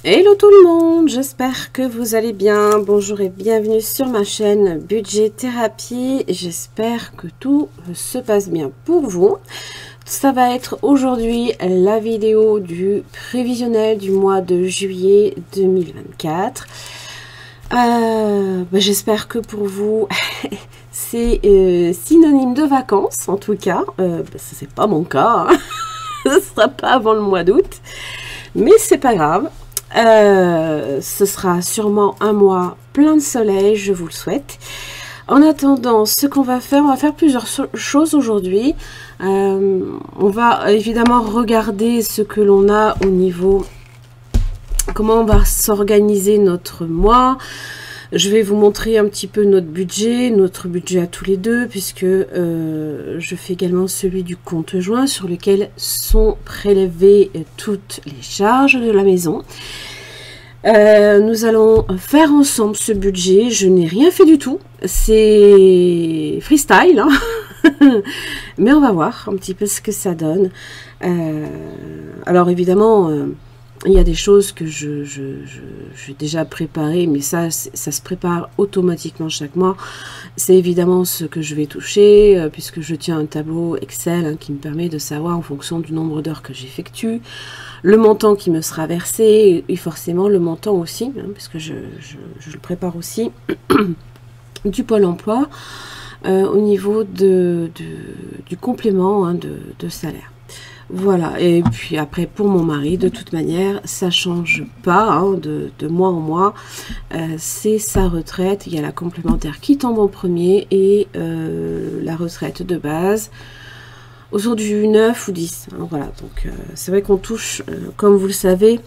Hello tout le monde, j'espère que vous allez bien. Bonjour et bienvenue sur ma chaîne Budget Thérapie. J'espère que tout se passe bien pour vous. Ça va être aujourd'hui la vidéo du prévisionnel du mois de juillet 2024. J'espère que pour vous c'est synonyme de vacances en tout cas. Ça c'est pas mon cas, hein. Ce sera pas avant le mois d'août, mais c'est pas grave. Ce sera sûrement un mois plein de soleil, je vous le souhaite. En attendant, ce qu'on va faire plusieurs choses aujourd'hui. On va évidemment regarder ce que l'on a au niveau, comment on va s'organiser notre mois. Je vais vous montrer un petit peu notre budget à tous les deux, puisque je fais également celui du compte joint sur lequel sont prélevées toutes les charges de la maison. Nous allons faire ensemble ce budget. Je n'ai rien fait du tout, c'est freestyle, hein. Mais on va voir un petit peu ce que ça donne. Alors évidemment, il y a des choses que j'ai déjà préparées, mais ça se prépare automatiquement chaque mois. C'est évidemment ce que je vais toucher, puisque je tiens un tableau Excel, hein, qui me permet de savoir en fonction du nombre d'heures que j'effectue, le montant qui me sera versé, et forcément le montant aussi, hein, puisque je le prépare aussi, du Pôle emploi, au niveau du complément, hein, de salaire. Voilà, et puis après pour mon mari, de toute manière, ça change pas, hein, de mois en mois. C'est sa retraite, il y a la complémentaire qui tombe en premier et la retraite de base autour du 9 ou 10. Hein, voilà, donc c'est vrai qu'on touche, comme vous le savez,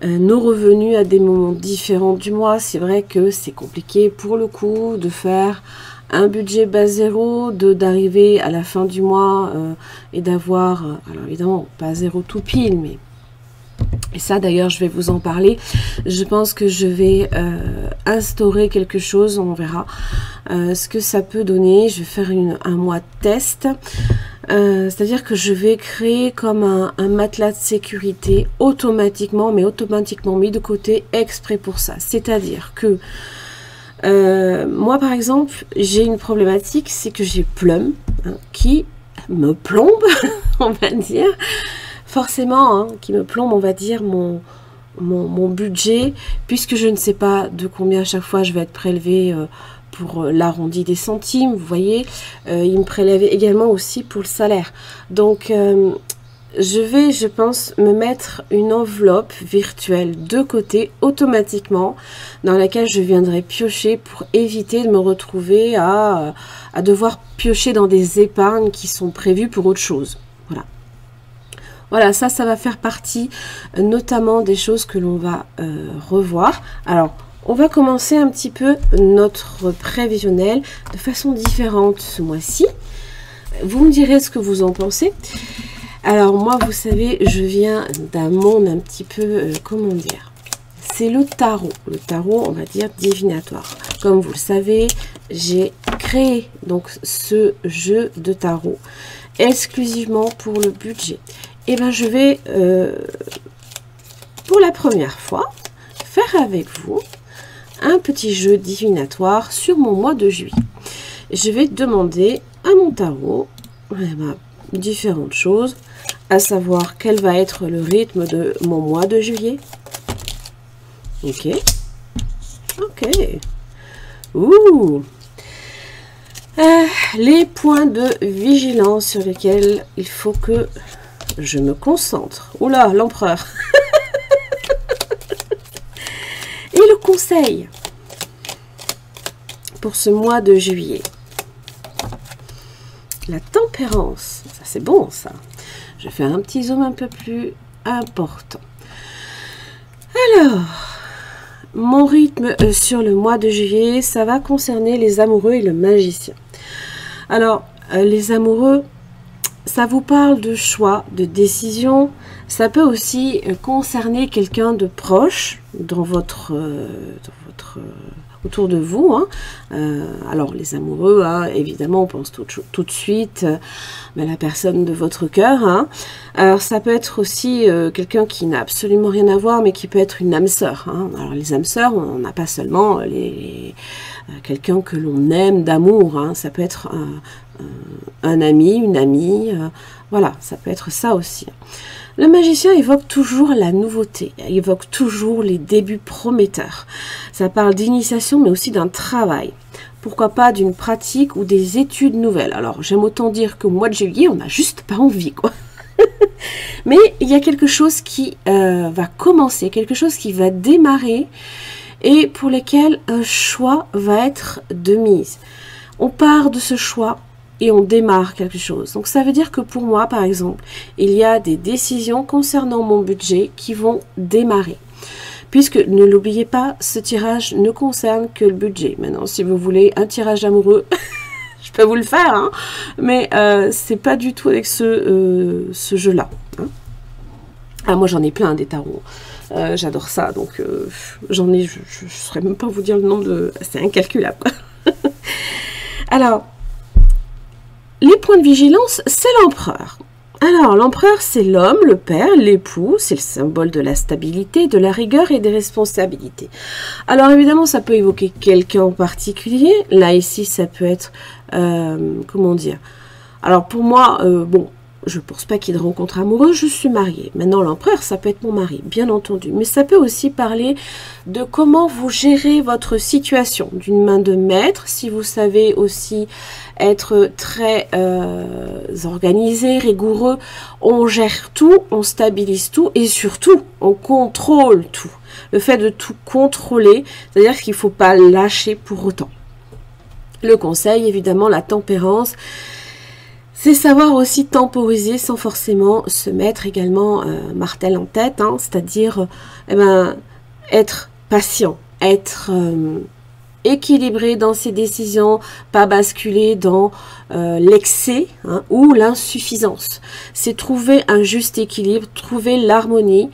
nos revenus à des moments différents du mois. C'est vrai que c'est compliqué pour le coup de faire un budget base zéro, d'arriver à la fin du mois et d'avoir, alors évidemment pas zéro tout pile, mais et ça d'ailleurs je vais vous en parler. Je pense que je vais instaurer quelque chose, on verra ce que ça peut donner. Je vais faire un mois de test, c'est-à-dire que je vais créer comme un matelas de sécurité automatiquement, mais automatiquement mis de côté exprès pour ça. C'est-à-dire que moi par exemple j'ai une problématique, c'est que j'ai Plum, hein, qui me plombe on va dire forcément, hein, qui me plombe on va dire mon budget, puisque je ne sais pas de combien à chaque fois je vais être prélevé pour l'arrondi des centimes, vous voyez. Il me prélève également aussi pour le salaire, donc je vais, je pense, me mettre une enveloppe virtuelle de côté automatiquement dans laquelle je viendrai piocher pour éviter de me retrouver à devoir piocher dans des épargnes qui sont prévues pour autre chose. Voilà. Voilà, ça va faire partie notamment des choses que l'on va revoir. Alors, on va commencer un petit peu notre prévisionnel de façon différente ce mois-ci. Vous me direz ce que vous en pensez. Alors moi, vous savez, je viens d'un monde un petit peu, comment dire, c'est le tarot, on va dire divinatoire. Comme vous le savez, j'ai créé donc ce jeu de tarot exclusivement pour le budget. Et bien je vais, pour la première fois, faire avec vous un petit jeu divinatoire sur mon mois de juillet. Je vais demander à mon tarot différentes choses, à savoir quel va être le rythme de mon mois de juillet. Ok. Ouh. Les points de vigilance sur lesquels il faut que je me concentre. Oula, l'empereur. Et le conseil pour ce mois de juillet. La tempérance, ça c'est bon ça. Je vais faire un petit zoom un peu plus important. Alors, mon rythme sur le mois de juillet, ça va concerner les amoureux et le magicien. Alors, les amoureux, ça vous parle de choix, de décision. Ça peut aussi concerner quelqu'un de proche dans votre autour de vous. Hein. Alors les amoureux, hein, évidemment, on pense tout de suite à la personne de votre cœur. Hein. Alors ça peut être aussi quelqu'un qui n'a absolument rien à voir, mais qui peut être une âme sœur. Hein. Alors les âmes sœurs, on n'a pas seulement quelqu'un que l'on aime d'amour. Hein. Ça peut être un ami, une amie. Voilà, ça peut être ça aussi. Le magicien évoque toujours la nouveauté, évoque toujours les débuts prometteurs. Ça parle d'initiation, mais aussi d'un travail. Pourquoi pas d'une pratique ou des études nouvelles. Alors, j'aime autant dire qu'au mois de juillet, on n'a juste pas envie, quoi. Mais il y a quelque chose qui va commencer, quelque chose qui va démarrer et pour lequel un choix va être de mise. On part de ce choix et on démarre quelque chose. Donc ça veut dire que pour moi, par exemple, il y a des décisions concernant mon budget qui vont démarrer. Puisque, ne l'oubliez pas, ce tirage ne concerne que le budget. Maintenant, si vous voulez un tirage amoureux, je peux vous le faire, hein, mais c'est pas du tout avec ce jeu-là. Hein. Ah, moi j'en ai plein des tarots. J'adore ça, donc j'en ai, je ne saurais même pas vous dire le nombre de... C'est incalculable. Alors, les points de vigilance, c'est l'empereur. Alors, l'empereur, c'est l'homme, le père, l'époux, c'est le symbole de la stabilité, de la rigueur et des responsabilités. Alors, évidemment, ça peut évoquer quelqu'un en particulier. Là, ici, ça peut être, comment dire. Alors, pour moi, bon, je ne pense pas qu'il y ait de rencontre amoureuse, je suis mariée. Maintenant, l'empereur, ça peut être mon mari, bien entendu. Mais ça peut aussi parler de comment vous gérez votre situation, d'une main de maître, si vous savez aussi être très organisé, rigoureux. On gère tout, on stabilise tout et surtout, on contrôle tout. Le fait de tout contrôler, c'est-à-dire qu'il ne faut pas lâcher pour autant. Le conseil, évidemment, la tempérance, c'est savoir aussi temporiser sans forcément se mettre également martel en tête, hein, c'est-à-dire être patient, être équilibré dans ses décisions, pas basculer dans l'excès hein, ou l'insuffisance. C'est trouver un juste équilibre, trouver l'harmonie.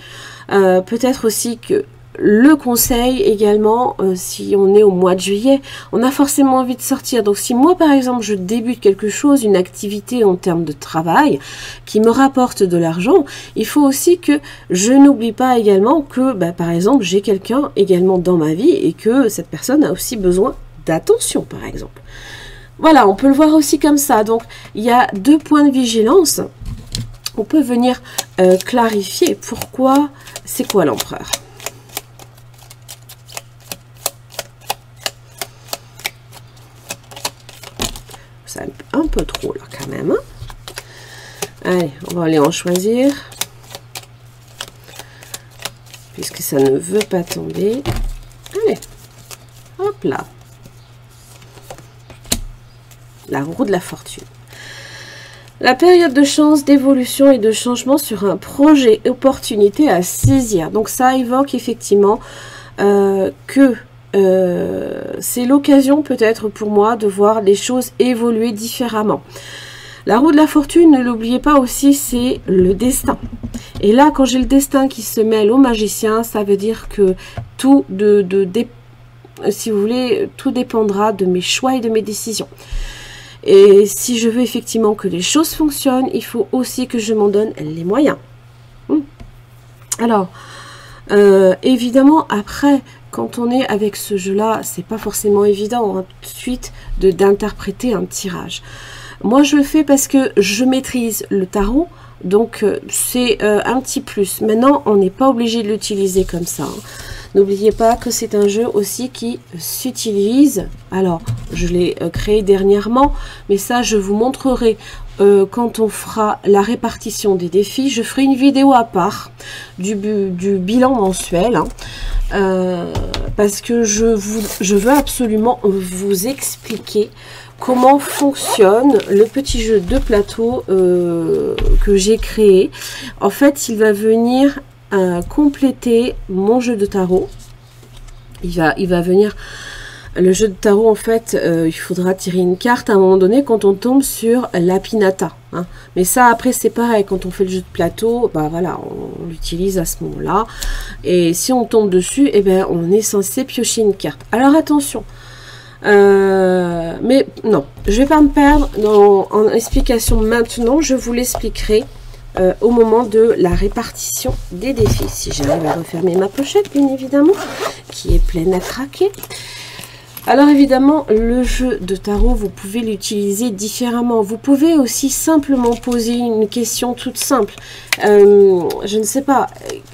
Peut-être aussi que le conseil également, si on est au mois de juillet, on a forcément envie de sortir. Donc si moi par exemple je débute quelque chose, une activité en termes de travail qui me rapporte de l'argent, il faut aussi que je n'oublie pas également que par exemple j'ai quelqu'un également dans ma vie et que cette personne a aussi besoin d'attention par exemple. Voilà, on peut le voir aussi comme ça. Donc il y a 2 points de vigilance. On peut venir clarifier pourquoi, c'est quoi l'empereur. Un peu trop là quand même. Hein. Allez, on va aller en choisir. Puisque ça ne veut pas tomber. Allez, hop là. La roue de la fortune. La période de chance, d'évolution et de changement sur un projet, opportunité à saisir. Donc ça évoque effectivement que c'est l'occasion peut-être pour moi de voir les choses évoluer différemment. La roue de la fortune, ne l'oubliez pas aussi, c'est le destin. Et là, quand j'ai le destin qui se mêle au magicien, ça veut dire que tout, si vous voulez, tout dépendra de mes choix et de mes décisions. Et si je veux effectivement que les choses fonctionnent, il faut aussi que je m'en donne les moyens. Alors, évidemment, après, quand on est avec ce jeu-là, c'est pas forcément évident hein, tout de suite d'interpréter un tirage. Moi, je le fais parce que je maîtrise le tarot, donc c'est un petit plus. Maintenant, on n'est pas obligé de l'utiliser comme ça. Hein. N'oubliez pas que c'est un jeu aussi qui s'utilise. Alors, je l'ai créé dernièrement, mais ça, je vous montrerai quand on fera la répartition des défis. Je ferai une vidéo à part du bilan mensuel. Hein, parce que je veux absolument vous expliquer comment fonctionne le petit jeu de plateau que j'ai créé. En fait, il va venir compléter mon jeu de tarot. Il va venir Le jeu de tarot, en fait, il faudra tirer une carte à un moment donné quand on tombe sur la pinata. Hein. Mais ça, après, c'est pareil. Quand on fait le jeu de plateau, bah voilà, on l'utilise à ce moment-là. Et si on tombe dessus, eh ben, on est censé piocher une carte. Alors attention. Mais non, je vais pas me perdre en explication maintenant. Je vous l'expliquerai au moment de la répartition des défis. Si j'arrive à refermer ma pochette, bien évidemment, qui est pleine à craquer. Alors évidemment, le jeu de tarot, vous pouvez l'utiliser différemment. Vous pouvez aussi simplement poser une question toute simple. Je ne sais pas,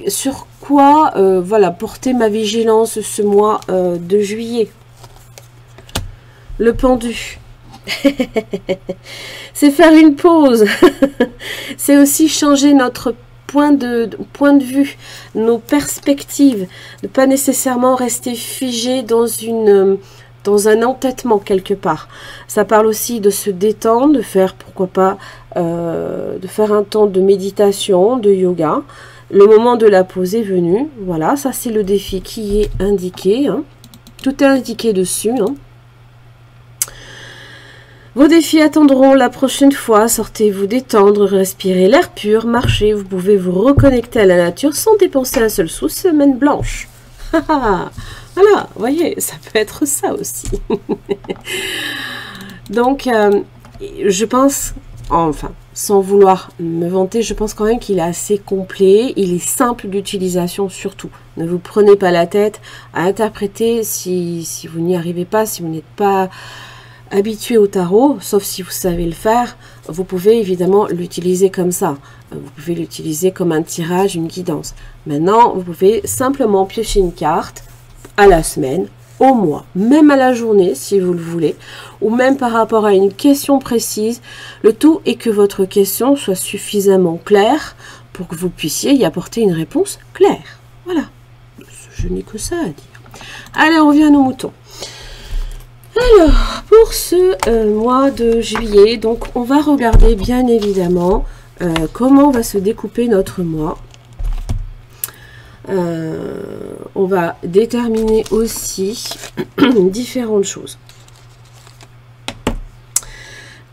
sur quoi voilà, porter ma vigilance ce mois de juillet. Le pendu. C'est faire une pause. C'est aussi changer notre point de vue, nos perspectives. Ne pas nécessairement rester figé dans un entêtement quelque part. Ça parle aussi de se détendre, de faire, pourquoi pas, de faire un temps de méditation, de yoga. Le moment de la pause est venu. Voilà, ça c'est le défi qui est indiqué. Hein. Tout est indiqué dessus. Hein. Vos défis attendront la prochaine fois. Sortez vous détendre, respirez l'air pur, marchez. Vous pouvez vous reconnecter à la nature sans dépenser un seul sou. Semaine blanche. Voilà, vous voyez, ça peut être ça aussi. Donc, je pense, enfin, sans vouloir me vanter, je pense quand même qu'il est assez complet. Il est simple d'utilisation surtout. Ne vous prenez pas la tête à interpréter si vous n'y arrivez pas, si vous n'êtes pas habitué au tarot, sauf si vous savez le faire. Vous pouvez évidemment l'utiliser comme ça. Vous pouvez l'utiliser comme un tirage, une guidance. Maintenant, vous pouvez simplement piocher une carte à la semaine, au mois, même à la journée si vous le voulez, ou même par rapport à une question précise. Le tout est que votre question soit suffisamment claire pour que vous puissiez y apporter une réponse claire. Voilà, je n'ai que ça à dire. Allez, on revient à nos moutons. Alors, pour ce mois de juillet, donc on va regarder bien évidemment comment va se découper notre mois. On va déterminer aussi différentes choses.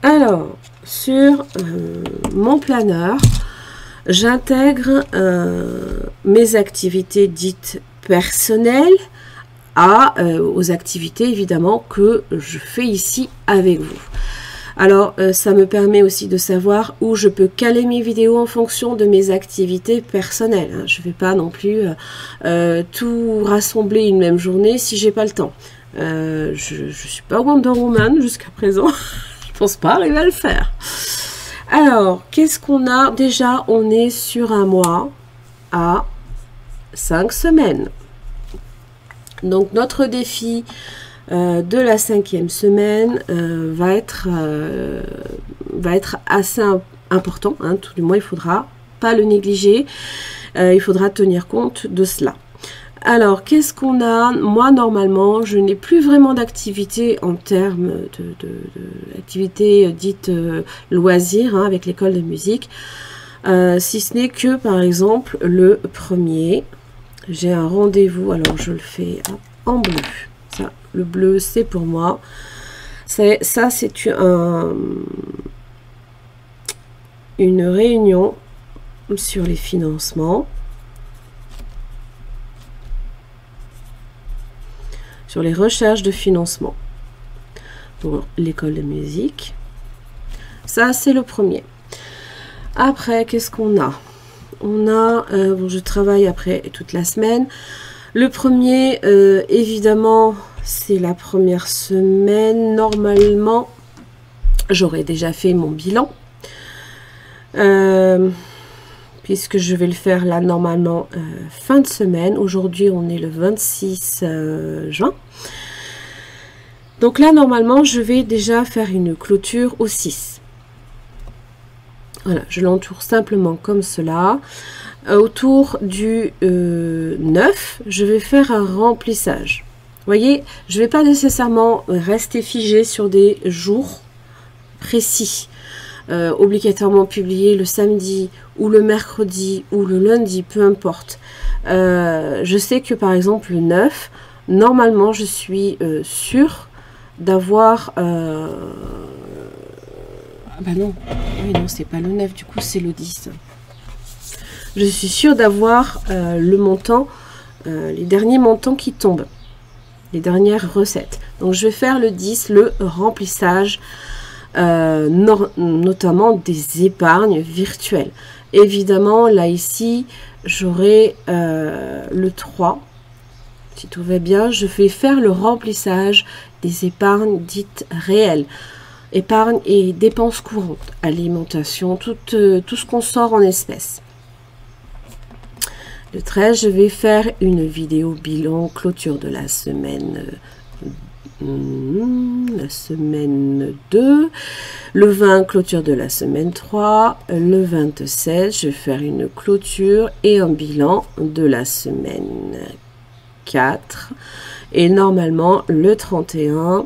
Alors, sur mon planeur, j'intègre mes activités dites personnelles aux activités évidemment que je fais ici avec vous. Alors, ça me permet aussi de savoir où je peux caler mes vidéos en fonction de mes activités personnelles. Hein. Je ne vais pas non plus tout rassembler une même journée si j'ai pas le temps. Je ne suis pas Wonder Woman jusqu'à présent. Je pense pas arriver à le faire. Alors, qu'est-ce qu'on a? Déjà, on est sur un mois à 5 semaines. Donc, notre défi de la 5e semaine va être assez important. Hein, tout du moins, il ne faudra pas le négliger. Il faudra tenir compte de cela. Alors, qu'est-ce qu'on a? Moi, normalement, je n'ai plus vraiment d'activité en termes d'activité dite loisirs hein, avec l'école de musique. Si ce n'est que, par exemple, le 1er, j'ai un rendez-vous. Alors, je le fais en bleu. Ça, le bleu, c'est pour moi. C'est une réunion sur les financements. Sur les recherches de financement pour l'école de musique. Ça, c'est le 1er. Après, qu'est-ce qu'on a? On a, bon, je travaille après toute la semaine. Le 1er, évidemment, c'est la première semaine. Normalement, j'aurais déjà fait mon bilan. Puisque je vais le faire là normalement fin de semaine. Aujourd'hui, on est le 26 juin. Donc là, normalement, je vais déjà faire une clôture au 6. Voilà, je l'entoure simplement comme cela. Autour du 9, je vais faire un remplissage. Vous voyez, je ne vais pas nécessairement rester figé sur des jours précis. Obligatoirement publié le samedi ou le mercredi ou le lundi, peu importe. Je sais que par exemple le 9, Normalement, je suis sûre d'avoir... Ah bah non, oui, non, c'est pas le 9, du coup, c'est le 10. Je suis sûre d'avoir le montant, les derniers montants qui tombent, les dernières recettes. Donc, je vais faire le 10, le remplissage, notamment des épargnes virtuelles. Évidemment, là, ici, j'aurai le 3. Si tout va bien, je vais faire le remplissage des épargnes dites réelles. Épargne et dépenses courantes, alimentation, tout ce qu'on sort en espèces. Le 13, je vais faire une vidéo bilan clôture de la semaine 2. Le 20, clôture de la semaine 3. Le 27, je vais faire une clôture et un bilan de la semaine 4. Et normalement, le 31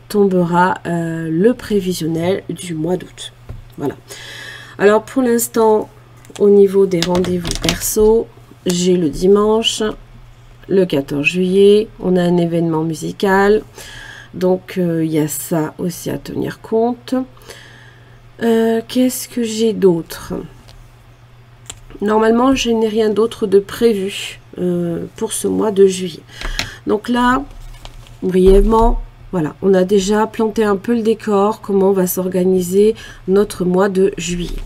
tombera le prévisionnel du mois d'août. Voilà. Alors pour l'instant, au niveau des rendez-vous perso, j'ai le dimanche, le 14 juillet, on a un événement musical. Donc il y a ça aussi à tenir compte. Qu'est-ce que j'ai d'autre? Normalement, je n'ai rien d'autre de prévu pour ce mois de juillet. Donc là, brièvement, voilà, on a déjà planté un peu le décor, comment on va s'organiser notre mois de juillet.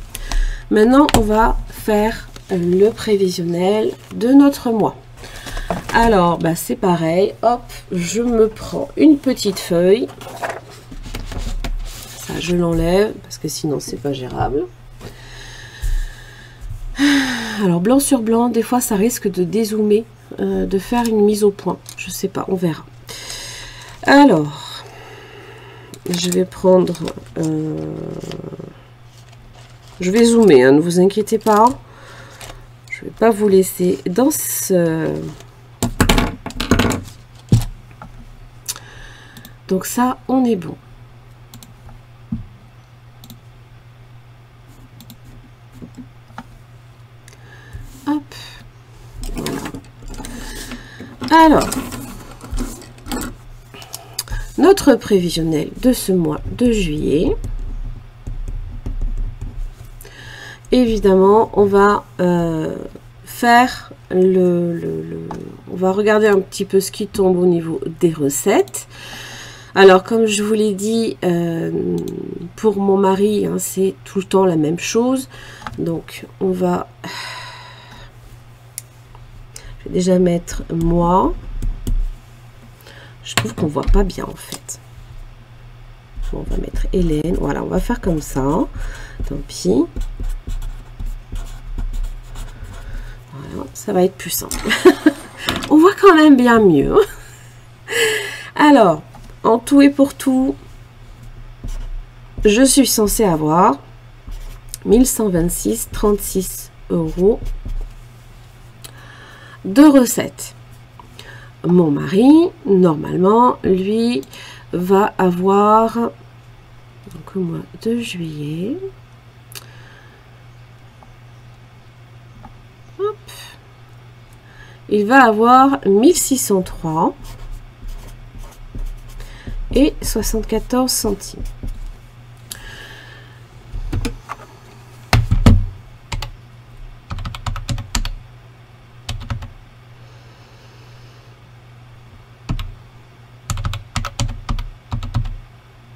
Maintenant, on va faire le prévisionnel de notre mois. Alors, bah, c'est pareil, hop, je me prends une petite feuille. Ça, je l'enlève, parce que sinon, c'est pas gérable. Alors, blanc sur blanc, des fois, ça risque de dézoomer, de faire une mise au point. Je sais pas, on verra. Alors, je vais prendre... je vais zoomer, hein, ne vous inquiétez pas. Je ne vais pas vous laisser dans ce... Donc ça, on est bon. Hop. Voilà. Alors... Notre prévisionnel de ce mois de juillet. Évidemment, on va faire on va regarder un petit peu ce qui tombe au niveau des recettes. Alors, comme je vous l'ai dit, pour mon mari, hein, c'est tout le temps la même chose. Donc, on va... Je vais déjà mettre moi. Je trouve qu'on voit pas bien en fait. On va mettre Hélène. Voilà, on va faire comme ça. Tant pis. Voilà, ça va être plus simple. On voit quand même bien mieux. Alors, en tout et pour tout, je suis censée avoir 1126,36 € de recettes. Mon mari, normalement, lui, va avoir, donc au mois de juillet, hop, il va avoir 1603 et 74 centimes.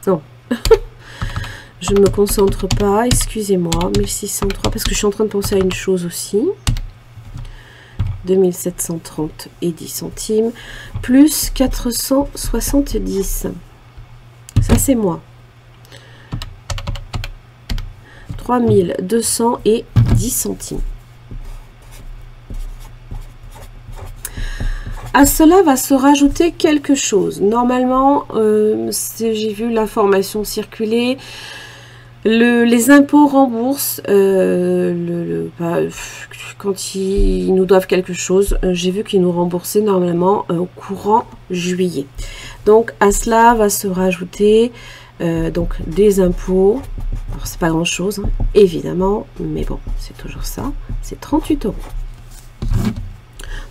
Non, je ne me concentre pas, excusez-moi, 1603, parce que je suis en train de penser à une chose aussi. 2730 et 10 centimes, plus 470. Ça, c'est moi. 3200 et 10 centimes. À cela va se rajouter quelque chose. Normalement, j'ai vu l'information circuler. Les impôts remboursent quand ils nous doivent quelque chose. J'ai vu qu'ils nous remboursaient normalement au courant juillet. Donc à cela va se rajouter donc des impôts. Alors c'est pas grand chose, hein, évidemment, mais bon, c'est toujours ça. C'est 38 €.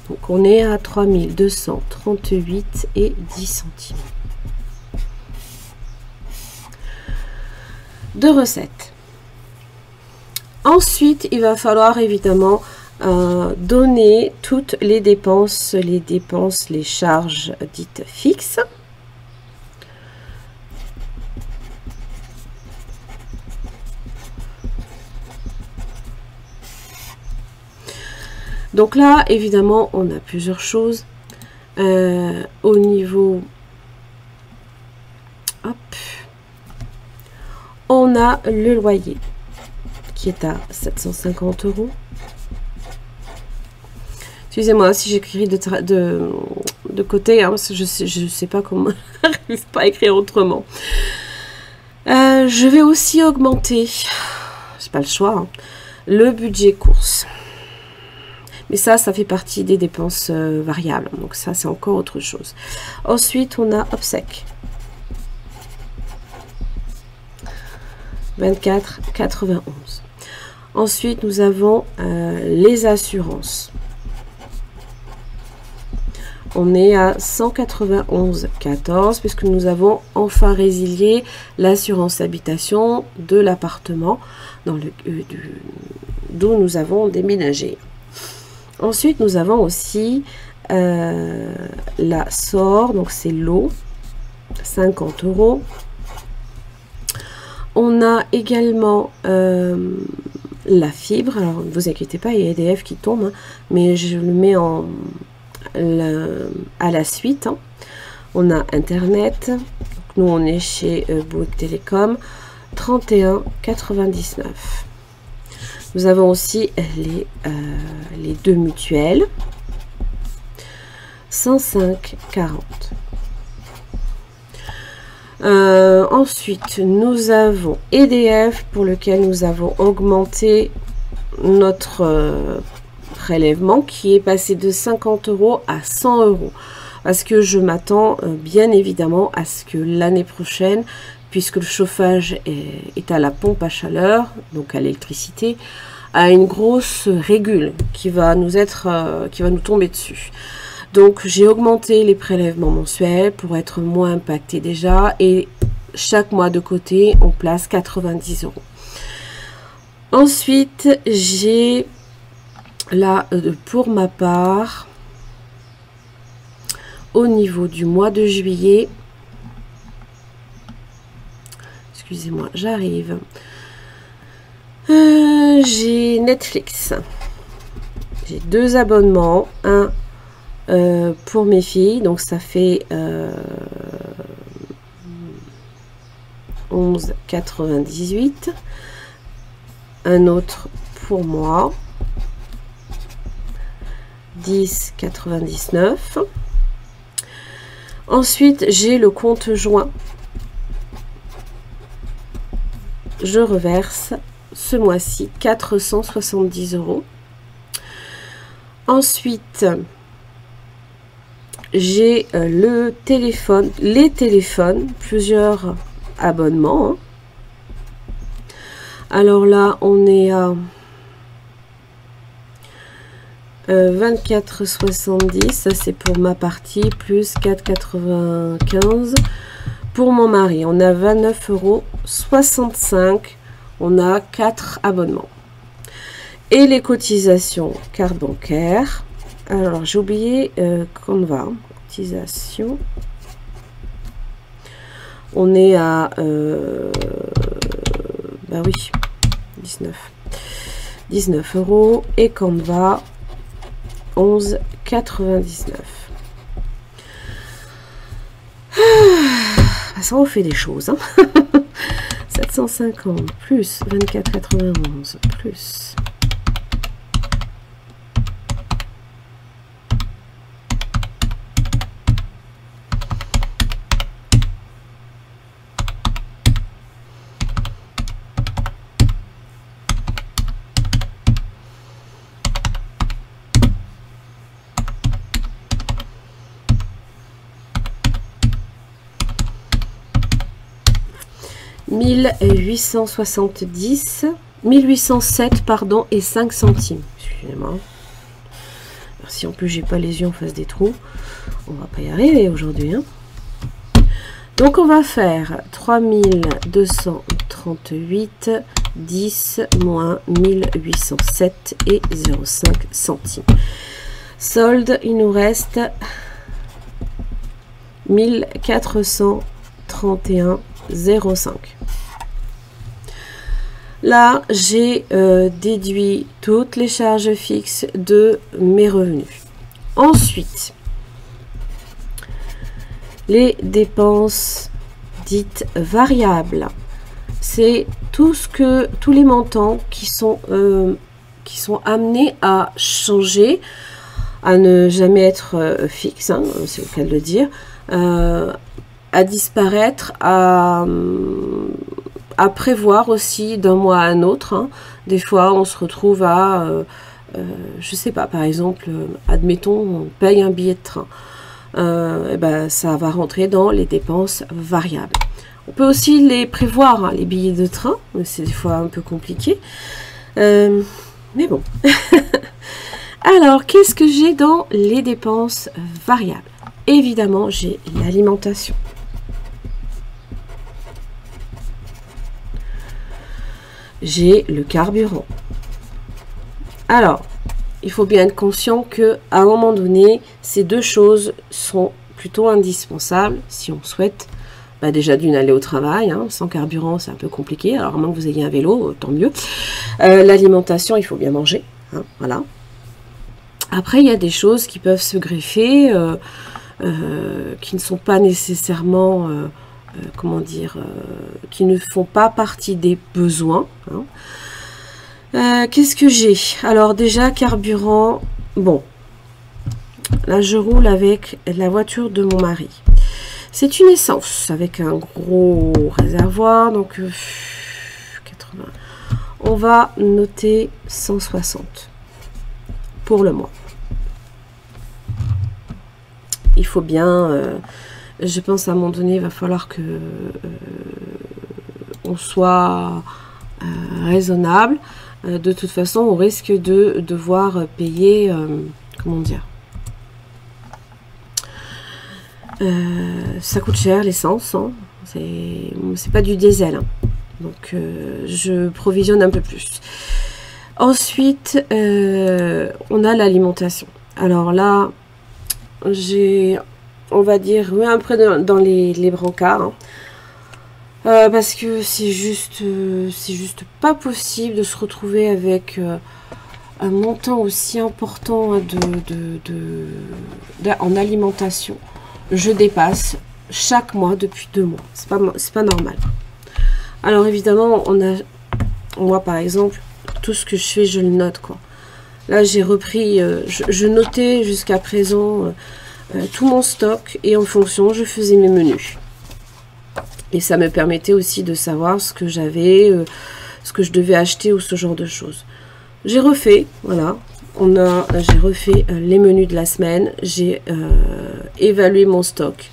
Donc on est à 3238 et 10 centimes. De recettes. Ensuite, il va falloir évidemment donner toutes les dépenses, les charges dites fixes. Donc là, évidemment, on a plusieurs choses. Au niveau... Hop. On a le loyer qui est à 750 €. Excusez-moi si j'écris de côté, hein, parce que je sais pas comment, j'arrive pas à écrire autrement. Je vais aussi augmenter, c'est pas le choix, hein, le budget course. Mais ça fait partie des dépenses variables, donc ça c'est encore autre chose. Ensuite, on a obsèques. 24,91. Ensuite, nous avons les assurances. On est à 191,14 puisque nous avons enfin résilié l'assurance habitation de l'appartement d'où nous avons déménagé. Ensuite, nous avons aussi la SOR, donc c'est l'eau, 50 €. On a également la fibre. Alors, ne vous inquiétez pas, il y a EDF qui tombe, hein, mais je le mets à la suite. Hein. On a Internet. Donc, nous, on est chez Bouygues Télécom, 31,99. Nous avons aussi les deux mutuelles, 105,40. Ensuite, nous avons EDF pour lequel nous avons augmenté notre prélèvement qui est passé de 50 € à 100 € parce que je m'attends bien évidemment à ce que l'année prochaine, puisque le chauffage est à la pompe à chaleur, donc à l'électricité, à une grosse régule qui va nous tomber dessus. Donc j'ai augmenté les prélèvements mensuels pour être moins impacté déjà, et chaque mois de côté on place 90 €. Ensuite j'ai là pour ma part au niveau du mois de juillet, excusez-moi, j'arrive, j'ai Netflix, j'ai 2 abonnements, un pour mes filles, donc ça fait 11,98, un autre pour moi, 10,99. Ensuite j'ai le compte joint, je reverse ce mois-ci 470 €. Ensuite j'ai les téléphones, plusieurs abonnements. Hein. Alors là, on est à 24,70, ça c'est pour ma partie, plus 4,95 pour mon mari. On a 29,65 €, on a 4 abonnements. Et les cotisations carte bancaire. Alors, j'ai oublié Canva, cotisation. On est à... bah oui, 19 € et Canva, 11,99. Ça on fait des choses. Hein. 750 plus 24,91 plus... 1807 pardon et 5 centimes. Excusez-moi. Si en plus j'ai pas les yeux en face des trous, on va pas y arriver aujourd'hui, hein. Donc on va faire 3238 10 moins 1807 et 0,5 centimes. Solde, il nous reste 1431,05. Là, j'ai déduit toutes les charges fixes de mes revenus. Ensuite, les dépenses dites variables, c'est tous les montants qui sont amenés à changer, à ne jamais être fixes, hein, c'est le cas de le dire, à disparaître, à prévoir aussi d'un mois à un autre, hein. Des fois, on se retrouve à, je sais pas, par exemple, admettons, on paye un billet de train. Et ben, ça va rentrer dans les dépenses variables. On peut aussi les prévoir, hein, les billets de train, mais c'est des fois un peu compliqué. Mais bon. Alors, qu'est-ce que j'ai dans les dépenses variables? Évidemment, j'ai l'alimentation. J'ai le carburant. Alors, il faut bien être conscient qu'à un moment donné, ces deux choses sont plutôt indispensables si on souhaite déjà d'une aller au travail. Hein. Sans carburant, c'est un peu compliqué. Alors, à moins que vous ayez un vélo, tant mieux. L'alimentation, il faut bien manger. Hein, voilà. Après, il y a des choses qui peuvent se greffer, qui ne sont pas nécessairement, comment dire, qui ne font pas partie des besoins. Hein. Qu'est-ce que j'ai? Alors déjà, carburant, bon, là je roule avec la voiture de mon mari. C'est une essence avec un gros réservoir, donc 80. On va noter 160 pour le mois. Il faut bien, je pense à un moment donné, il va falloir que on soit raisonnable. De toute façon, on risque de devoir payer, comment dire, ça coûte cher l'essence, hein. C'est pas du diesel, hein. Donc je provisionne un peu plus. Ensuite, on a l'alimentation. Alors là, j'ai, on va dire, un peu dans les brancards, hein. Parce que c'est juste pas possible de se retrouver avec un montant aussi important en alimentation. Je dépasse chaque mois depuis 2 mois. C'est pas normal. Alors évidemment, moi par exemple, tout ce que je fais, je le note, quoi. Là, j'ai repris, je notais jusqu'à présent tout mon stock et en fonction, je faisais mes menus. Et ça me permettait aussi de savoir ce que j'avais, ce que je devais acheter ou ce genre de choses. J'ai refait, voilà, j'ai refait les menus de la semaine, j'ai évalué mon stock,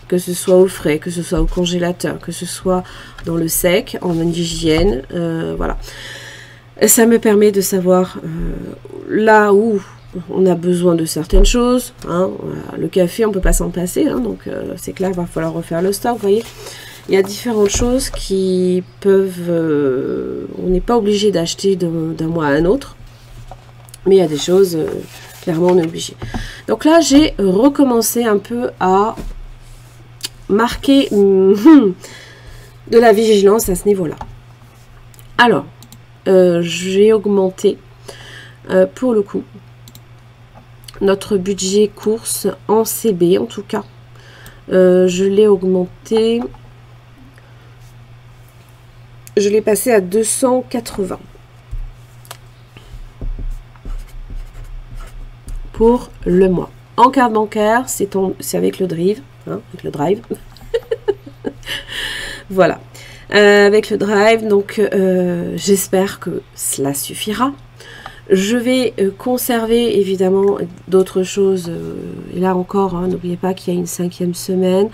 que ce soit au frais, que ce soit au congélateur, que ce soit dans le sec, en hygiène, voilà. Et ça me permet de savoir là où on a besoin de certaines choses, hein. Le café, on ne peut pas s'en passer, hein, donc c'est clair, il va falloir refaire le stock, vous voyez. Il y a différentes choses qui peuvent... on n'est pas obligé d'acheter d'un mois à un autre. Mais il y a des choses, clairement, on est obligé. Donc là, j'ai recommencé un peu à marquer de la vigilance à ce niveau-là. Alors, j'ai augmenté, pour le coup, notre budget course en CB, en tout cas. Je l'ai augmenté... Je l'ai passé à 280 pour le mois. En carte bancaire, c'est avec le Drive, hein, avec le Drive. Voilà, avec le Drive. Donc, j'espère que cela suffira. Je vais conserver évidemment d'autres choses. Et là encore, hein, n'oubliez pas qu'il y a une 5e semaine.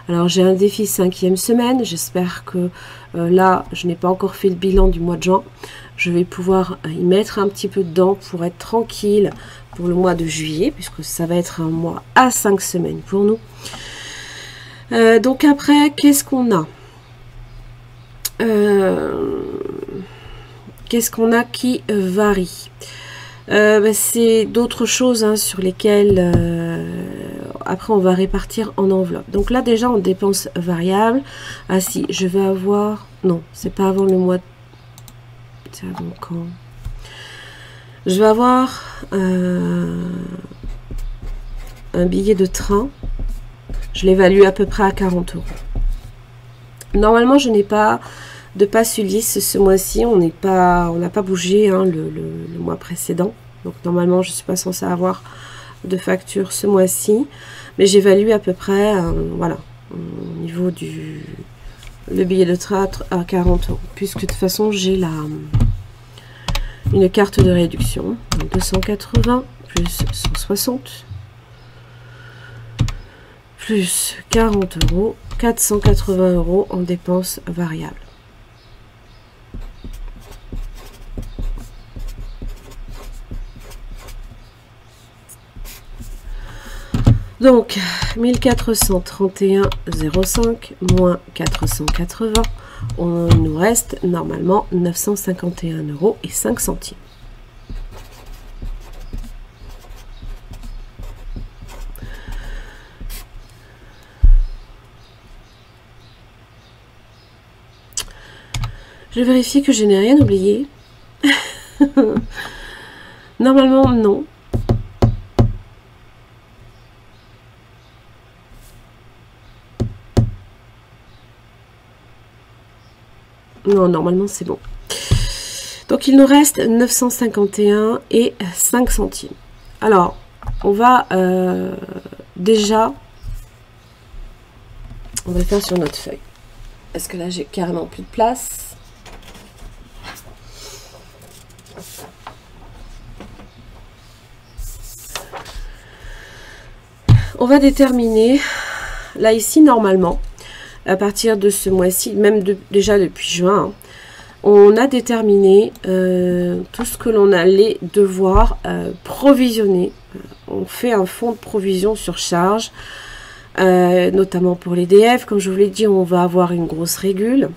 Alors j'ai un défi 5e semaine. J'espère que là, je n'ai pas encore fait le bilan du mois de juin. Je vais pouvoir y mettre un petit peu dedans pour être tranquille pour le mois de juillet, puisque ça va être un mois à 5 semaines pour nous. Donc après, qu'est-ce qu'on a? Qu'est-ce qu'on a qui varie? C'est d'autres choses hein, sur lesquelles après on va répartir en enveloppe. Donc là déjà en dépenses variables, ah si, je vais avoir, non, c'est pas avant le mois, c'est avant quand? Je vais avoir un billet de train, je l'évalue à peu près à 40 €. Normalement je n'ai pas de passe Ulysse ce mois-ci, on n'a pas bougé hein, le mois précédent. Donc normalement je ne suis pas censée avoir de facture ce mois-ci. Mais j'évalue à peu près, voilà, au niveau le billet de train à 40 €. Puisque de toute façon j'ai une carte de réduction. Donc 280 plus 160 plus 40 €, 480 € en dépenses variables. Donc, 1431,05 moins 480, on nous reste normalement 951,05 €. Je vérifie que je n'ai rien oublié. Normalement, non. Non, normalement c'est bon. Donc il nous reste 951,05 €. Alors, on va déjà, on va le faire sur notre feuille. Parce que là j'ai carrément plus de place. On va déterminer, là ici normalement, à partir de ce mois-ci, même déjà depuis juin, hein, on a déterminé tout ce que l'on allait devoir provisionner. On fait un fonds de provision sur charge, notamment pour les DF. Comme je vous l'ai dit, on va avoir une grosse régule.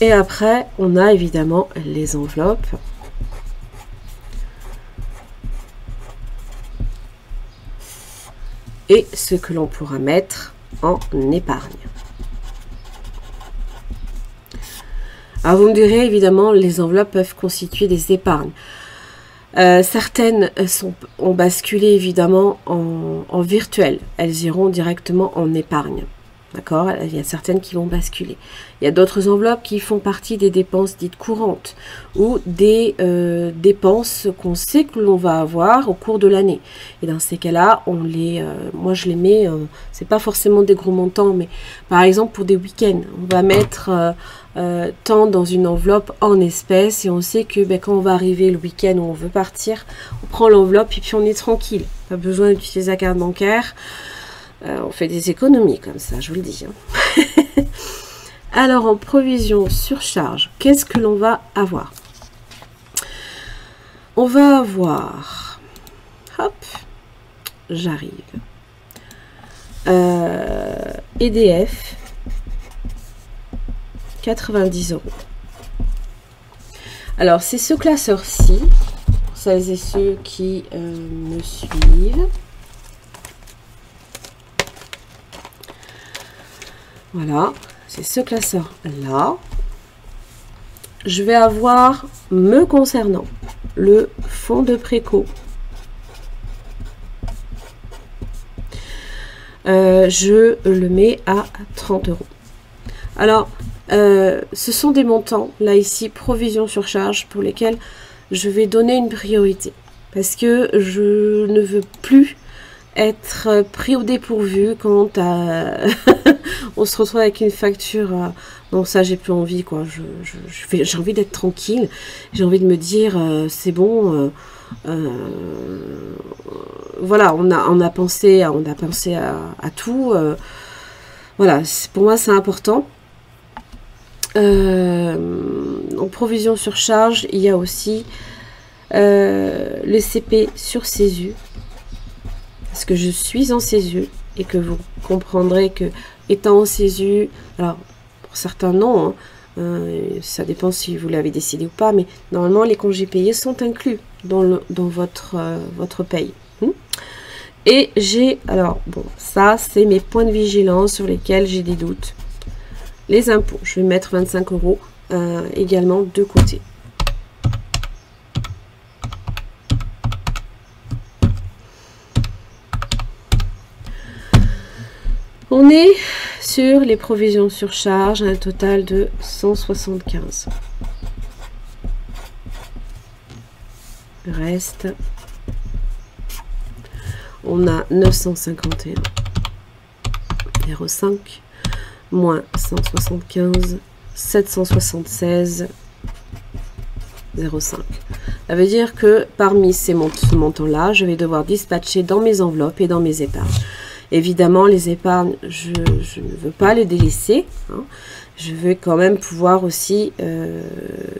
Et après, on a évidemment les enveloppes. Et ce que l'on pourra mettre en épargne. Alors vous me direz, évidemment, les enveloppes peuvent constituer des épargnes. Certaines ont basculé évidemment en virtuel. Elles iront directement en épargne. D'accord? Il y a certaines qui vont basculer. Il y a d'autres enveloppes qui font partie des dépenses dites courantes ou des dépenses qu'on sait que l'on va avoir au cours de l'année. Et dans ces cas-là, moi je les mets, c'est pas forcément des gros montants, mais par exemple pour des week-ends, on va mettre tant dans une enveloppe en espèces et on sait que quand on va arriver le week-end où on veut partir, on prend l'enveloppe et puis on est tranquille. Pas besoin d'utiliser la carte bancaire. On fait des économies comme ça, je vous le dis. Hein. Alors, en provision surcharge, qu'est-ce que l'on va avoir? On va avoir... Hop, j'arrive. EDF, 90 €. Alors, c'est ce classeur-ci, pour celles et ceux qui me suivent. Voilà, c'est ce classeur-là. Je vais avoir, me concernant, le fonds de préco. Je le mets à 30 €. Alors, ce sont des montants, là ici, provision surcharge, pour lesquels je vais donner une priorité. Parce que je ne veux plus être pris au dépourvu quand on se retrouve avec une facture. Non, ça, j'ai plus envie, quoi. J'ai envie d'être tranquille. J'ai envie de me dire, c'est bon. Voilà, on a pensé à tout. Voilà, pour moi, c'est important. En provision sur charge, il y a aussi le CP sur CESU. Parce que je suis en CESU et que vous comprendrez que étant en CESU, alors pour certains non, hein, ça dépend si vous l'avez décidé ou pas, mais normalement les congés payés sont inclus dans votre paye. Et j'ai, alors bon, ça c'est mes points de vigilance sur lesquels j'ai des doutes. Les impôts, je vais mettre 25 € également de côté. On est sur les provisions sur charge, un total de 175. Le reste, on a 951,05 moins 175, 776,05. Ça veut dire que parmi ce montant-là, je vais devoir dispatcher dans mes enveloppes et dans mes épargnes. Évidemment, les épargnes, je ne veux pas les délaisser. Hein. Je vais quand même pouvoir aussi,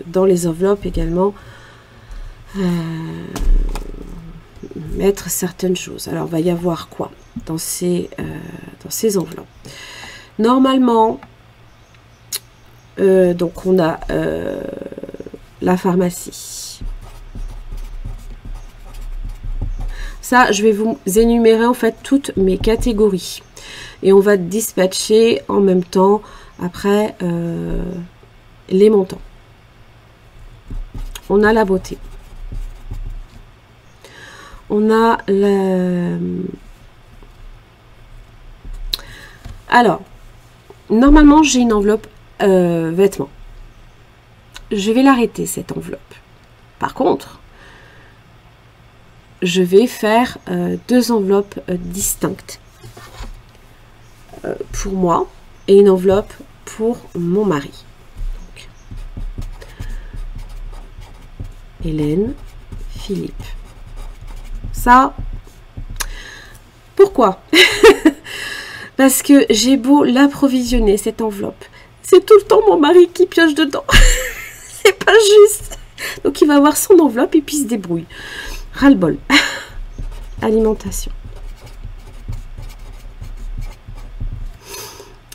dans les enveloppes également, mettre certaines choses. Alors, il va y avoir quoi dans ces enveloppes? Normalement, donc on a la pharmacie. Ça, je vais vous énumérer en fait toutes mes catégories. Et on va dispatcher en même temps, après, les montants. On a la beauté. On a la... Alors, normalement, j'ai une enveloppe vêtements. Je vais l'arrêter, cette enveloppe. Par contre, je vais faire 2 enveloppes distinctes pour moi et une enveloppe pour mon mari. Donc, Hélène, Philippe. Ça, pourquoi? Parce que j'ai beau l'approvisionner, cette enveloppe. C'est tout le temps mon mari qui pioche dedans. C'est pas juste. Donc il va avoir son enveloppe et puis il se débrouille. Ras-le-bol. Alimentation.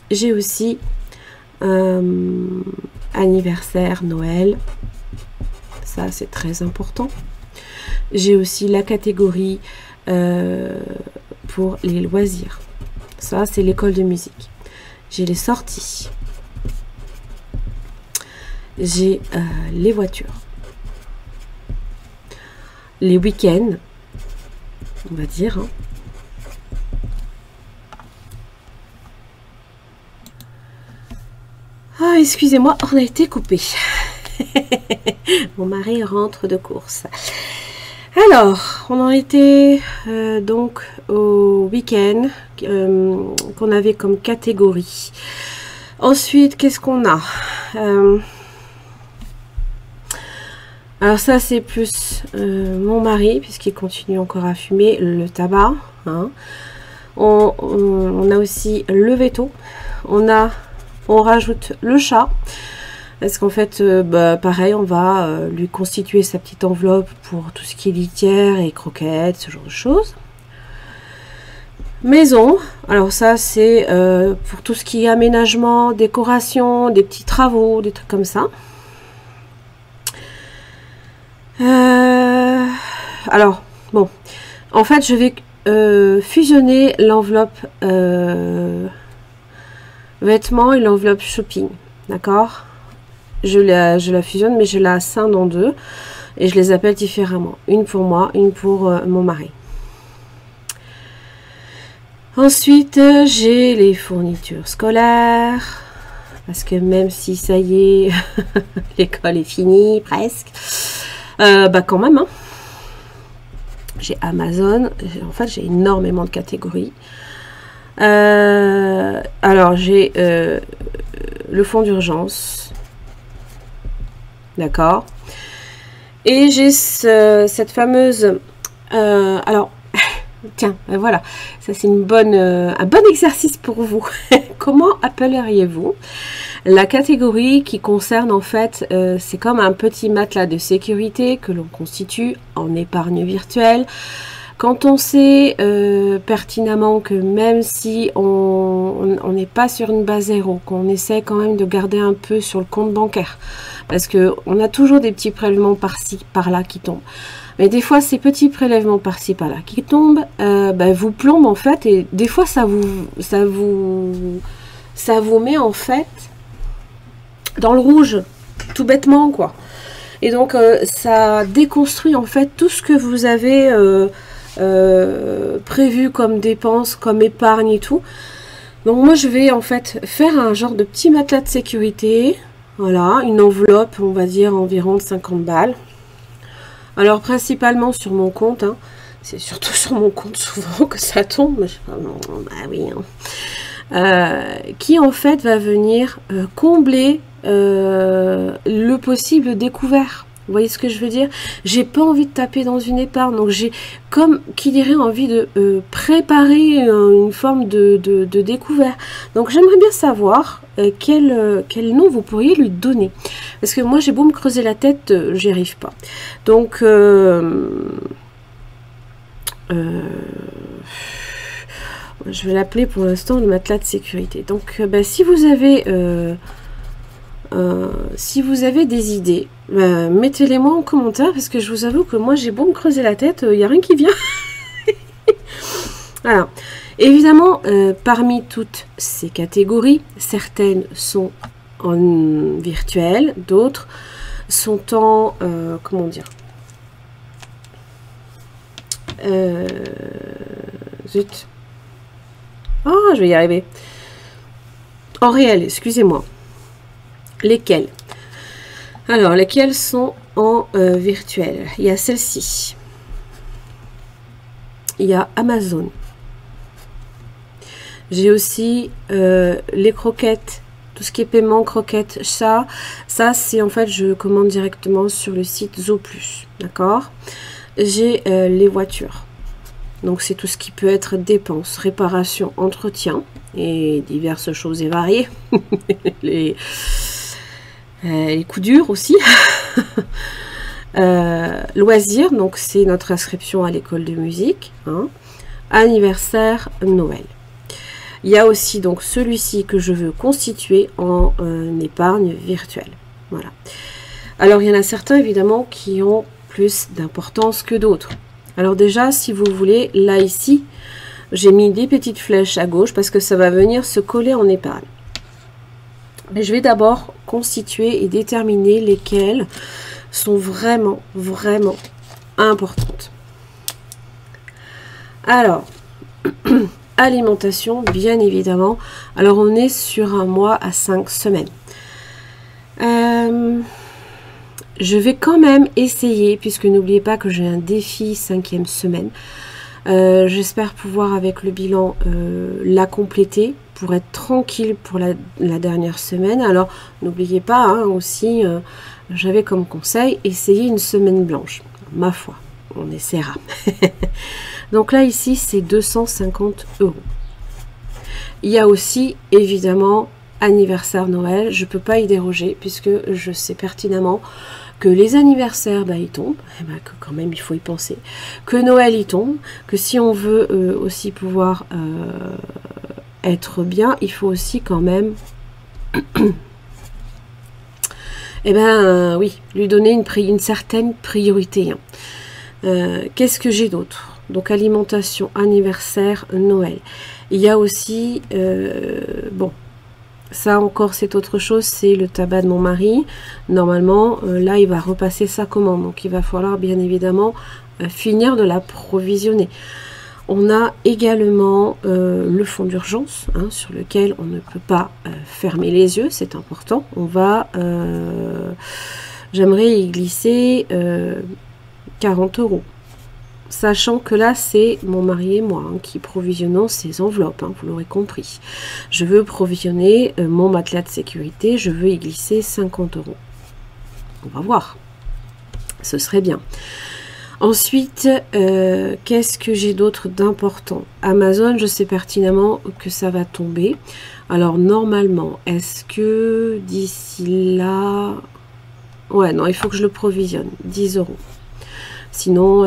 J'ai aussi anniversaire, Noël. Ça, c'est très important. J'ai aussi la catégorie pour les loisirs. Ça, c'est l'école de musique. J'ai les sorties. J'ai les voitures. Les week-ends, on va dire. Hein. Ah, excusez-moi, on a été coupé. Mon mari rentre de course. Alors, on en était donc au week-end qu'on avait comme catégorie. Ensuite, qu'est-ce qu'on a? Alors ça, c'est plus mon mari, puisqu'il continue encore à fumer, le tabac. Hein. On a aussi le veto. On rajoute le chat. Parce qu'en fait, pareil, on va lui constituer sa petite enveloppe pour tout ce qui est litière et croquettes, ce genre de choses. Maison, alors ça c'est pour tout ce qui est aménagement, décoration, des petits travaux, des trucs comme ça. Alors, bon, en fait je vais fusionner l'enveloppe vêtements et l'enveloppe shopping, d'accord? Je la fusionne, mais je la scinde en deux et je les appelle différemment. Une pour moi, une pour mon mari. Ensuite, j'ai les fournitures scolaires. Parce que même si ça y est, l'école est finie, presque. Quand même, hein. j'ai Amazon, en fait j'ai énormément de catégories. Alors j'ai le fonds d'urgence, d'accord, et j'ai cette fameuse alors tiens, ben voilà, ça c'est un bon exercice pour vous. Comment appelleriez-vous la catégorie qui concerne en fait, c'est comme un petit matelas de sécurité que l'on constitue en épargne virtuelle. Quand on sait pertinemment que même si on n'est pas sur une base zéro, qu'on essaie quand même de garder un peu sur le compte bancaire, parce qu'on a toujours des petits prélèvements par-ci, par-là qui tombent. Mais des fois, ces petits prélèvements par-ci, par-là qui tombent, vous plombent en fait, et des fois, ça vous met en fait dans le rouge, tout bêtement, quoi. Et donc, ça déconstruit en fait tout ce que vous avez prévu comme dépenses, comme épargne et tout. Donc, moi, je vais en fait faire un genre de petit matelas de sécurité. Voilà, une enveloppe, on va dire environ de 50 balles. Alors, principalement sur mon compte, hein. C'est surtout sur mon compte souvent que ça tombe. Bah oui, hein. Qui en fait va venir combler le possible découvert. Vous voyez ce que je veux dire? J'ai pas envie de taper dans une épargne, donc j'ai, comme qui dirait, envie de préparer une forme de découvert. Donc j'aimerais bien savoir quel nom vous pourriez lui donner, parce que moi j'ai beau me creuser la tête, j'y arrive pas. Donc je vais l'appeler pour l'instant le matelas de sécurité. Donc si vous avez des idées, mettez-les moi en commentaire, parce que je vous avoue que moi j'ai beau me creuser la tête, il n'y a rien qui vient. Alors, évidemment, parmi toutes ces catégories, certaines sont en virtuel, d'autres sont en, comment dire, zut. Oh, je vais y arriver. En réel, excusez-moi. Lesquelles? Alors, lesquelles sont en virtuel? Il y a celle-ci. Il y a Amazon. J'ai aussi les croquettes, tout ce qui est paiement, croquettes, ça c'est en fait, je commande directement sur le site Zooplus, d'accord. J'ai les voitures. Donc, c'est tout ce qui peut être dépenses, réparation, entretien et diverses choses et variées. les coups durs aussi. Loisirs, donc c'est notre inscription à l'école de musique. Hein. Anniversaire, Noël. Il y a aussi donc celui-ci que je veux constituer en épargne virtuelle. Voilà. Alors, il y en a certains évidemment qui ont plus d'importance que d'autres. Alors déjà, si vous voulez, là ici, j'ai mis des petites flèches à gauche parce que ça va venir se coller en épargne. Mais je vais d'abord constituer et déterminer lesquelles sont vraiment, vraiment importantes. Alors, alimentation, bien évidemment. Alors, on est sur un mois à 5 semaines. Je vais quand même essayer, puisque n'oubliez pas que j'ai un défi 5e semaine. J'espère pouvoir avec le bilan la compléter pour être tranquille pour la dernière semaine. Alors n'oubliez pas hein, aussi, j'avais comme conseil, essayer une semaine blanche. Ma foi, on essaiera. Donc là ici c'est 250 €. Il y a aussi évidemment anniversaire Noël, je ne peux pas y déroger puisque je sais pertinemment que les anniversaires, ils tombent, que quand même il faut y penser, que Noël y tombe, que si on veut aussi pouvoir être bien, il faut aussi quand même, oui, lui donner une certaine priorité. Hein. Qu'est-ce que j'ai d'autre? Donc alimentation, anniversaire, Noël. Il y a aussi, bon, ça encore c'est autre chose, c'est le tabac de mon mari. Normalement, là il va repasser sa commande, donc il va falloir bien évidemment finir de l'approvisionner. On a également le fonds d'urgence, hein, sur lequel on ne peut pas fermer les yeux, c'est important. On va, j'aimerais y glisser 40 €. Sachant que là, c'est mon mari et moi hein, qui provisionnons ces enveloppes, hein, vous l'aurez compris. Je veux provisionner mon matelas de sécurité, je veux y glisser 50 €. On va voir. Ce serait bien. Ensuite, qu'est-ce que j'ai d'autre d'important? Amazon, je sais pertinemment que ça va tomber. Alors, normalement, est-ce que d'ici là... Ouais, non, il faut que je le provisionne. 10 €. Sinon,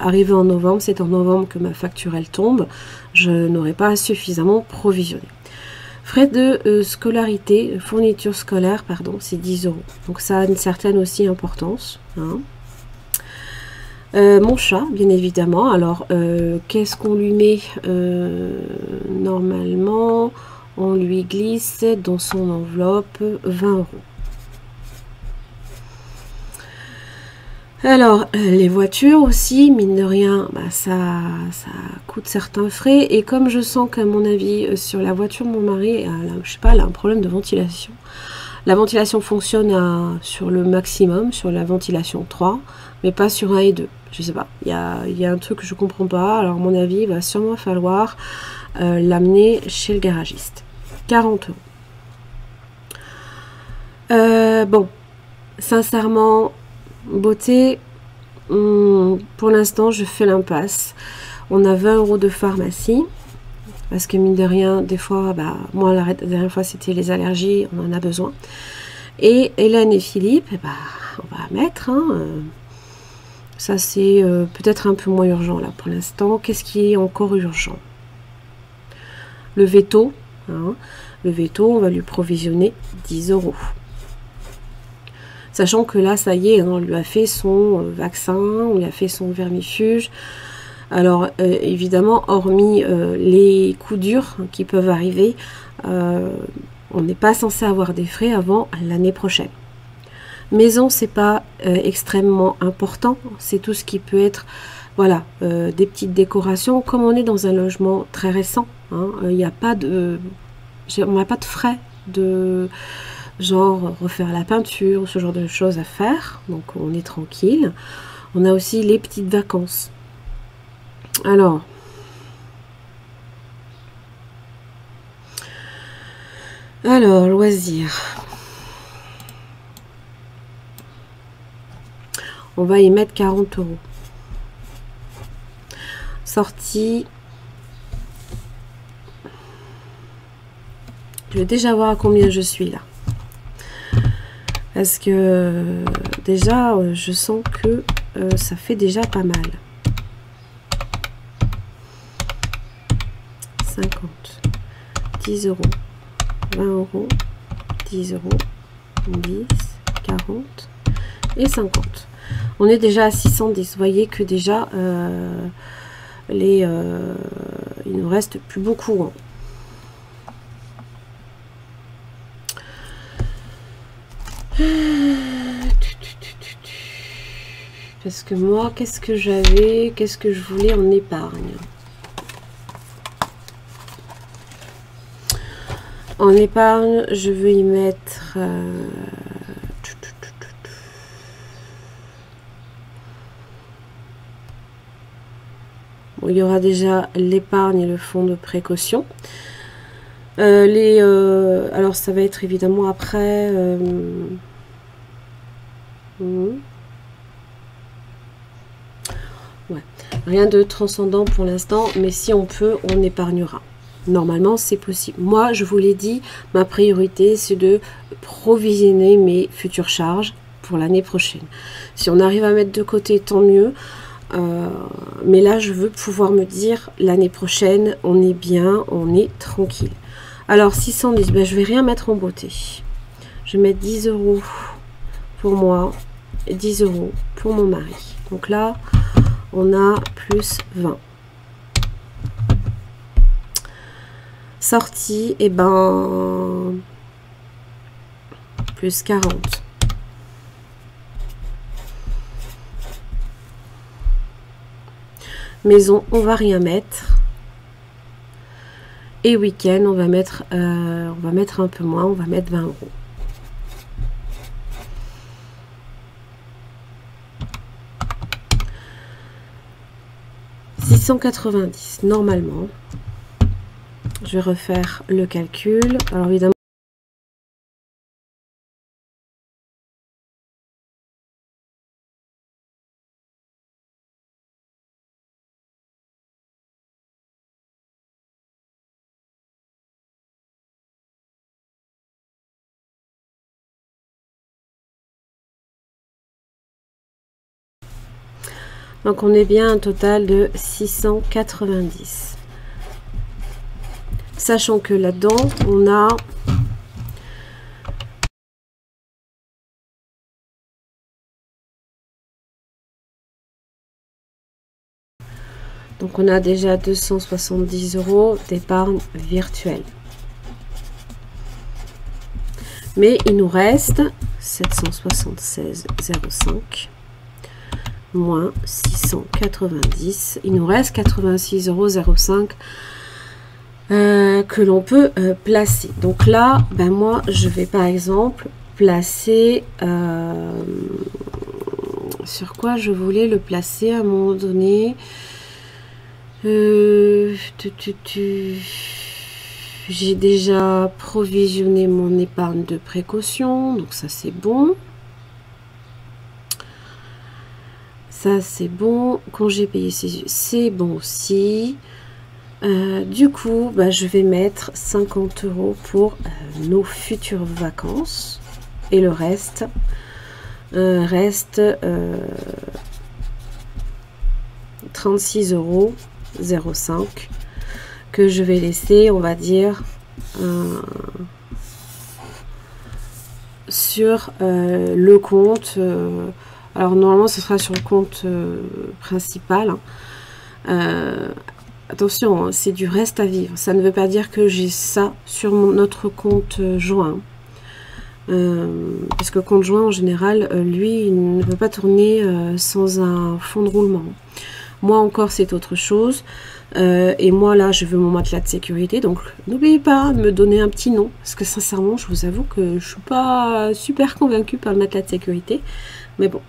arrivé en novembre, c'est en novembre que ma facture, elle tombe. Je n'aurai pas suffisamment provisionné. Frais de scolarité, fourniture scolaire, pardon, c'est 10 €. Donc, ça a une certaine aussi importance. Hein. Mon chat, bien évidemment. Alors, qu'est-ce qu'on lui met normalement, on lui glisse dans son enveloppe 20 €. Alors, les voitures aussi, mine de rien, bah, ça coûte certains frais. Et comme je sens qu'à mon avis, sur la voiture, mon mari, je sais pas, elle a un problème de ventilation. La ventilation fonctionne sur le maximum, sur la ventilation 3, mais pas sur 1 et 2. Je sais pas, il y a un truc que je comprends pas. Alors, à mon avis, il va sûrement falloir l'amener chez le garagiste. 40 €. Bon, sincèrement, beauté, pour l'instant, je fais l'impasse. On a 20 € de pharmacie. Parce que mine de rien, des fois, bah, moi la dernière fois c'était les allergies, on en a besoin. Et Hélène et Philippe, bah, on va mettre. Hein, ça c'est peut-être un peu moins urgent là pour l'instant. Qu'est-ce qui est encore urgent? Le veto. Hein, le veto, on va lui provisionner 10 €. Sachant que là, ça y est, hein, on lui a fait son vaccin, on lui a fait son vermifuge. Alors, évidemment, hormis les coups durs qui peuvent arriver, on n'est pas censé avoir des frais avant l'année prochaine. Maison, c'est pas extrêmement important. C'est tout ce qui peut être, voilà, des petites décorations. Comme on est dans un logement très récent, hein, il n'y a pas de... on n'a pas de frais de... genre refaire la peinture, ce genre de choses à faire. Donc, on est tranquille. On a aussi les petites vacances. Alors, loisirs. On va y mettre 40 €. Sortie. Je vais déjà voir à combien je suis là. Parce que déjà, je sens que ça fait déjà pas mal. 50, 10 €, 20 €, 10 €, 10, 40 et 50. On est déjà à 610. Vous voyez que déjà, il nous reste plus beaucoup. Hein. Parce que moi, qu'est-ce que j'avais, qu'est-ce que je voulais en épargne? En épargne, je veux y mettre... Bon, il y aura déjà l'épargne et le fonds de précaution. Alors, ça va être évidemment après... Ouais. Rien de transcendant pour l'instant, mais si on peut, on épargnera. Normalement, c'est possible. Moi, je vous l'ai dit, ma priorité, c'est de provisionner mes futures charges pour l'année prochaine. Si on arrive à mettre de côté, tant mieux. Mais là, je veux pouvoir me dire, l'année prochaine, on est bien, on est tranquille. Alors, 610, ben, je vais rien mettre en beauté. Je vais mettre 10 € pour moi et 10 € pour mon mari. Donc là, on a plus 20. Sortie, et ben plus 40. Maison, on va rien mettre. Et week-end, on va mettre un peu moins, on va mettre 20 €. 690 normalement. Je vais refaire le calcul. Alors évidemment, donc on est bien un total de 690. Sachant que là-dedans, on a donc on a déjà 270 € d'épargne virtuelle. Mais il nous reste 776,05 moins 690. Il nous reste 86,05 € que l'on peut placer. Donc là, ben moi, je vais par exemple placer... sur quoi je voulais le placer à un moment donné. J'ai déjà provisionné mon épargne de précaution, donc ça c'est bon. Ça c'est bon. Congé payé, c'est bon aussi. Du coup, bah, je vais mettre 50 € pour nos futures vacances. Et le reste reste 36,05 € que je vais laisser, on va dire, sur le compte. Alors normalement ce sera sur le compte principal, hein. Attention, hein, c'est du reste à vivre. Ça ne veut pas dire que j'ai ça sur notre compte joint. Parce que le compte joint en général, lui, il ne peut pas tourner sans un fonds de roulement. Moi encore, c'est autre chose. Et moi là, je veux mon matelas de sécurité. Donc n'oubliez pas de me donner un petit nom. Parce que sincèrement, je vous avoue que je suis pas super convaincue par le matelas de sécurité. Mais bon,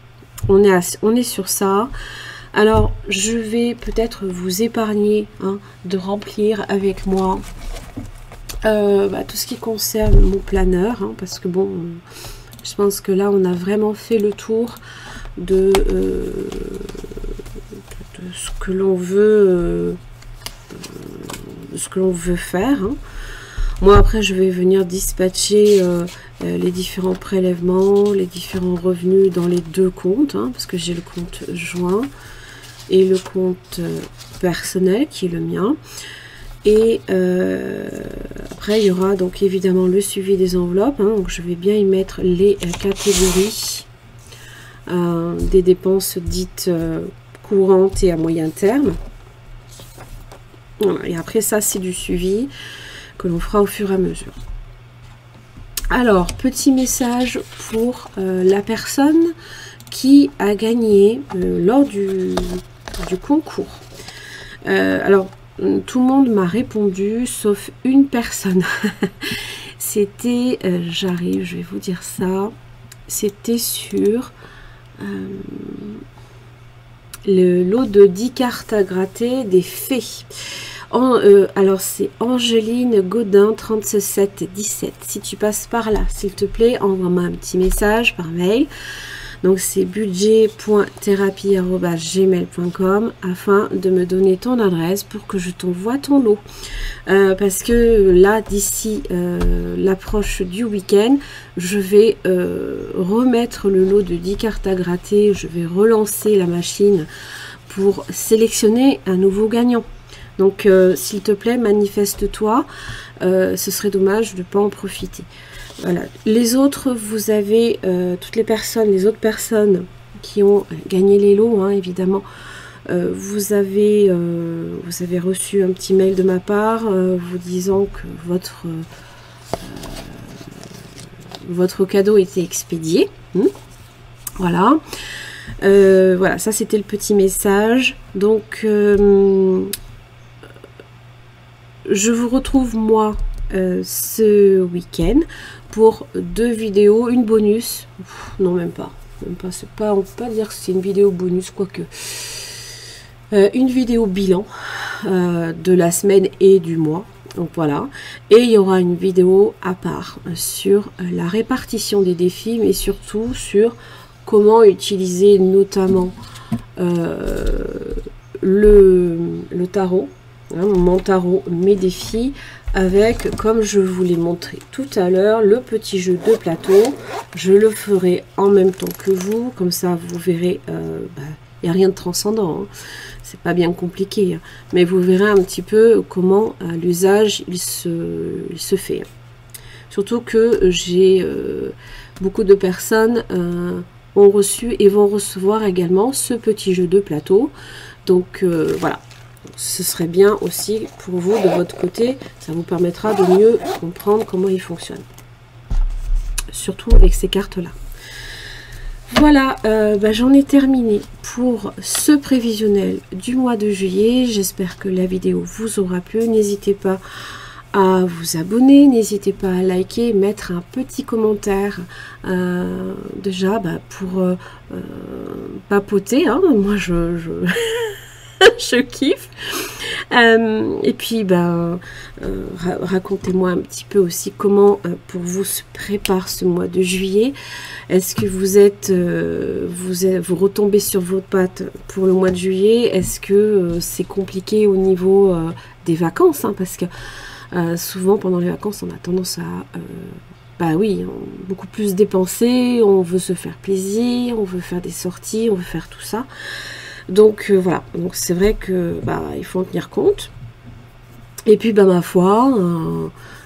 on est sur ça. Alors, je vais peut-être vous épargner, hein, de remplir avec moi tout ce qui concerne mon planeur, hein, parce que bon, je pense que là, on a vraiment fait le tour de ce que l'on veut, faire, hein. Moi, après, je vais venir dispatcher les différents prélèvements, les différents revenus dans les deux comptes, hein, parce que j'ai le compte joint et le compte personnel qui est le mien. Et après, il y aura donc évidemment le suivi des enveloppes, hein, donc je vais bien y mettre les catégories des dépenses dites courantes et à moyen terme. Voilà. Et après ça, c'est du suivi que l'on fera au fur et à mesure. Alors, petit message pour la personne qui a gagné lors du concours. Alors, tout le monde m'a répondu, sauf une personne. C'était, j'arrive, je vais vous dire ça, c'était sur le lot de 10 cartes à gratter des fées. Alors c'est Angeline Godin 3717. Si tu passes par là, s'il te plaît, envoie-moi un petit message par mail. Donc c'est budget.thérapie@gmail.com afin de me donner ton adresse pour que je t'envoie ton lot. Parce que là, d'ici l'approche du week-end, je vais remettre le lot de 10 cartes à gratter. Je vais relancer la machine pour sélectionner un nouveau gagnant. Donc, s'il te plaît, manifeste-toi. Ce serait dommage de ne pas en profiter. Voilà. Les autres, vous avez toutes les personnes, les autres personnes qui ont gagné les lots, hein, évidemment. Vous avez reçu un petit mail de ma part vous disant que votre cadeau était expédié. Voilà. Voilà, ça c'était le petit message. Donc, je vous retrouve moi ce week-end pour 2 vidéos, une bonus. Non, même pas, c'est pas, on peut pas dire que c'est une vidéo bonus, quoique une vidéo bilan de la semaine et du mois. Donc voilà, et il y aura une vidéo à part sur la répartition des défis, mais surtout sur comment utiliser notamment le tarot, hein, mon tarot, mes défis, avec, comme je vous l'ai montré tout à l'heure, le petit jeu de plateau. Je le ferai en même temps que vous, comme ça vous verrez, il n'y a rien de transcendant, hein. C'est pas bien compliqué, hein. Mais vous verrez un petit peu comment l'usage il se fait. Surtout que j'ai beaucoup de personnes ont reçu et vont recevoir également ce petit jeu de plateau. Donc voilà, ce serait bien aussi pour vous de votre côté, ça vous permettra de mieux comprendre comment il fonctionne. Surtout avec ces cartes-là. Voilà, j'en ai terminé pour ce prévisionnel du mois de juillet. J'espère que la vidéo vous aura plu. N'hésitez pas à vous abonner, n'hésitez pas à liker, mettre un petit commentaire déjà pour papoter, hein. Moi je kiffe. Et puis racontez-moi un petit peu aussi comment pour vous se prépare ce mois de juillet. Est-ce que vous retombez sur vos pattes pour le mois de juillet? Est-ce que c'est compliqué au niveau des vacances, hein, parce que souvent pendant les vacances on a tendance à beaucoup plus dépenser, on veut se faire plaisir, on veut faire des sorties, on veut faire tout ça. Donc voilà, donc c'est vrai que il faut en tenir compte. Et puis ma foi,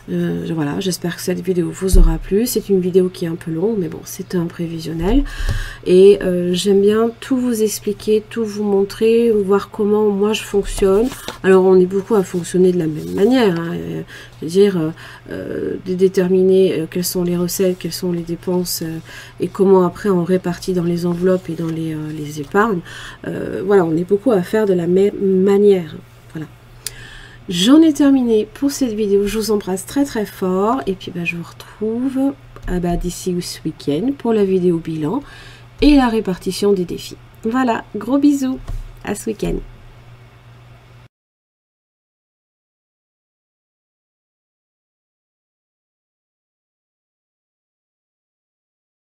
voilà, j'espère que cette vidéo vous aura plu. C'est une vidéo qui est un peu longue, mais bon, c'est un prévisionnel. Et j'aime bien tout vous expliquer, tout vous montrer, voir comment moi je fonctionne. Alors on est beaucoup à fonctionner de la même manière, hein. Je veux dire, de déterminer quelles sont les recettes, quelles sont les dépenses, et comment après on répartit dans les enveloppes et dans les épargnes. Voilà, on est beaucoup à faire de la même manière. Voilà. J'en ai terminé pour cette vidéo. Je vous embrasse très très fort. Et puis je vous retrouve d'ici ce week-end pour la vidéo bilan et la répartition des défis. Voilà, gros bisous. À ce week-end.